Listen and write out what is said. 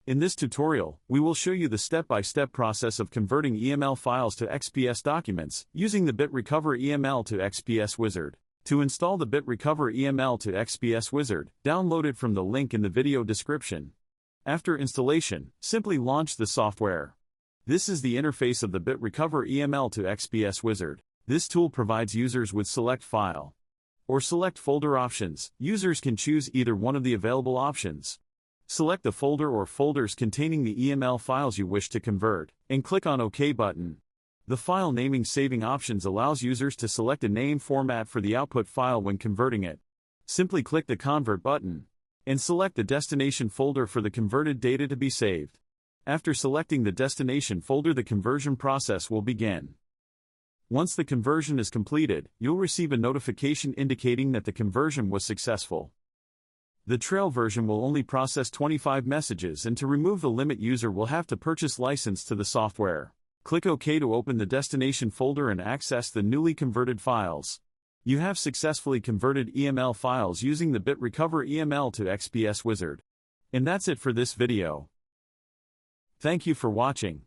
In this tutorial, we will show you the step-by-step process of converting EML files to XPS documents using the BitRecover EML to XPS Wizard. To install the BitRecover EML to XPS Wizard, download it from the link in the video description. After installation, simply launch the software. This is the interface of the BitRecover EML to XPS Wizard. This tool provides users with select file or select folder options. Users can choose either one of the available options. Select the folder or folders containing the EML files you wish to convert, and click on OK button. The file naming saving options allows users to select a name format for the output file when converting it. Simply click the Convert button, and select the destination folder for the converted data to be saved. After selecting the destination folder, the conversion process will begin. Once the conversion is completed, you'll receive a notification indicating that the conversion was successful. The trail version will only process 25 messages, and to remove the limit, user will have to purchase license to the software. Click OK to open the destination folder and access the newly converted files. You have successfully converted EML files using the BitRecover EML to XPS Wizard. And that's it for this video. Thank you for watching.